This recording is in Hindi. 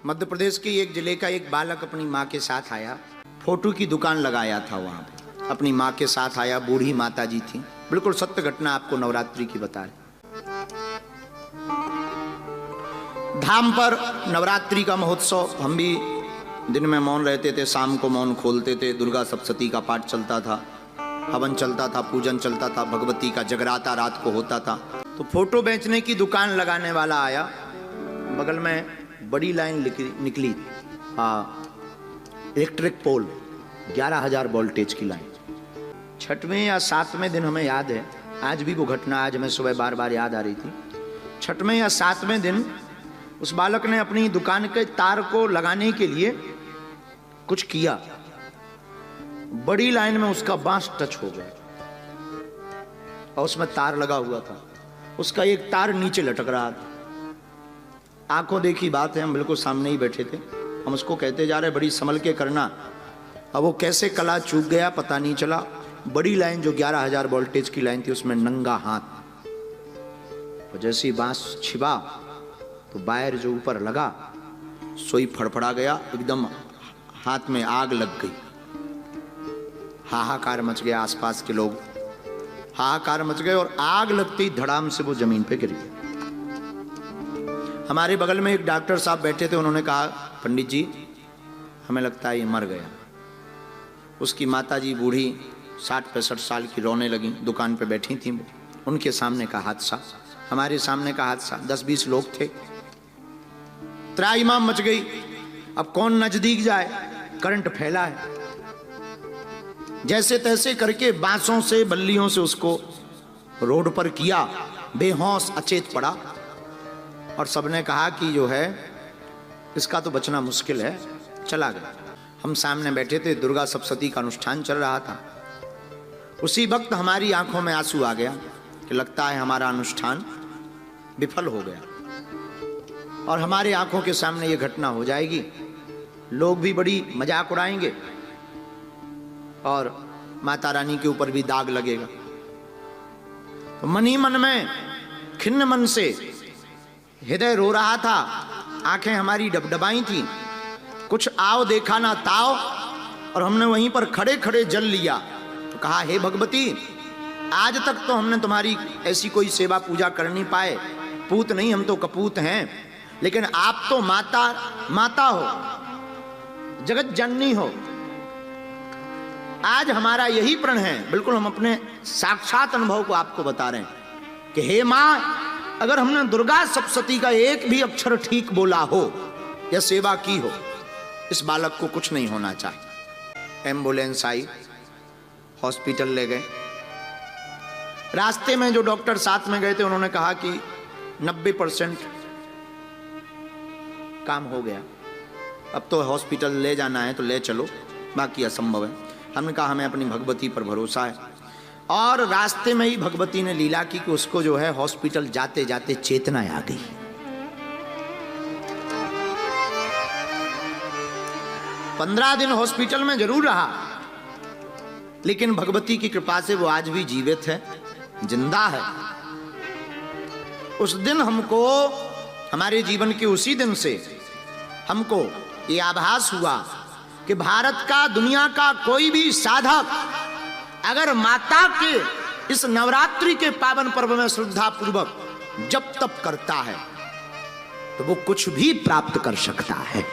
मध्य प्रदेश के एक जिले का एक बालक अपनी माँ के साथ आया, फोटो की दुकान लगाया था वहां पे, अपनी माँ के साथ आया। बूढ़ी माता जी थी, बिल्कुल सत्य घटना आपको नवरात्रि की बता रहे। धाम पर नवरात्रि का महोत्सव, हम भी दिन में मौन रहते थे, शाम को मौन खोलते थे। दुर्गा सप्तशती का पाठ चलता था, हवन चलता था, पूजन चलता था, भगवती का जगराता रात को होता था। तो फोटो बेचने की दुकान लगाने वाला आया, बगल में बड़ी लाइन निकली, इलेक्ट्रिक पोल, 11,000 वोल्टेज की लाइन। 6वें या 7वें दिन हमें याद है, आज भी वो घटना आज हमें सुबह बार बार याद आ रही थी। 6वें या 7वें दिन उस बालक ने अपनी दुकान के तार को लगाने के लिए कुछ किया, बड़ी लाइन में उसका बांस टच हो गया और उसमें तार लगा हुआ था। उसका एक तार नीचे लटक रहा था। आंखों देखी बात है, हम बिल्कुल सामने ही बैठे थे, हम उसको कहते जा रहे बड़ी संभल के करना। अब वो कैसे कला चूक गया पता नहीं चला। बड़ी लाइन जो 11,000 वोल्टेज की लाइन थी, उसमें नंगा हाथ, और जैसे ही बांस छिपा तो वायर जो ऊपर लगा सोई फड़फड़ा गया, एकदम हाथ में आग लग गई। हाहाकार मच गया, आसपास के लोग हाहाकार मच गए और आग लगते ही धड़ाम से वो जमीन पे गिर गया। हमारे बगल में एक डॉक्टर साहब बैठे थे, उन्होंने कहा पंडित जी हमें लगता है ये मर गया। उसकी माताजी बूढ़ी 60-65 साल की रोने लगी, दुकान पे बैठी थी। उनके सामने का हादसा, हमारे सामने का हादसा, 10-20 लोग थे, त्राहिमाम मच गई। अब कौन नजदीक जाए, करंट फैला है। जैसे तैसे करके बांसों से बल्लियों से उसको रोड पर किया, बेहोश अचेत पड़ा और सबने कहा कि जो है इसका तो बचना मुश्किल है, चला गया। हम सामने बैठे थे, दुर्गा सप्तशती का अनुष्ठान चल रहा था। उसी वक्त हमारी आंखों में आंसू आ गया कि लगता है हमारा अनुष्ठान विफल हो गया और हमारे आंखों के सामने ये घटना हो जाएगी। लोग भी बड़ी मजाक उड़ाएंगे और माता रानी के ऊपर भी दाग लगेगा। तो मन ही मन में खिन्न मन से हृदय रो रहा था, आंखें हमारी डबडबाई थी। कुछ आओ देखा ना ताओ, और हमने वहीं पर खड़े खड़े जल लिया। तो कहा हे भगवती, आज तक तो हमने तुम्हारी ऐसी कोई सेवा पूजा कर नहीं पाए, पूत नहीं हम तो कपूत हैं, लेकिन आप तो माता हो, जगत जननी हो। आज हमारा यही प्रण है, बिल्कुल हम अपने साक्षात अनुभव को आपको बता रहे हैं कि हे मां, अगर हमने दुर्गा सप्तशती का एक भी अक्षर ठीक बोला हो या सेवा की हो, इस बालक को कुछ नहीं होना चाहिए। एम्बुलेंस आई, हॉस्पिटल ले गए। रास्ते में जो डॉक्टर साथ में गए थे, उन्होंने कहा कि 90% काम हो गया, अब तो हॉस्पिटल ले जाना है तो ले चलो, बाकी असंभव है। हमने कहा हमें अपनी भगवती पर भरोसा है। और रास्ते में ही भगवती ने लीला की कि उसको जो है हॉस्पिटल जाते जाते चेतना आ गई। पंद्रह दिन हॉस्पिटल में जरूर रहा, लेकिन भगवती की कृपा से वो आज भी जीवित है, जिंदा है। उस दिन हमको, हमारे जीवन के उसी दिन से हमको ये आभास हुआ कि भारत का, दुनिया का कोई भी साधक अगर माता के इस नवरात्रि के पावन पर्व में श्रद्धा पूर्वक जप तप करता है तो वो कुछ भी प्राप्त कर सकता है।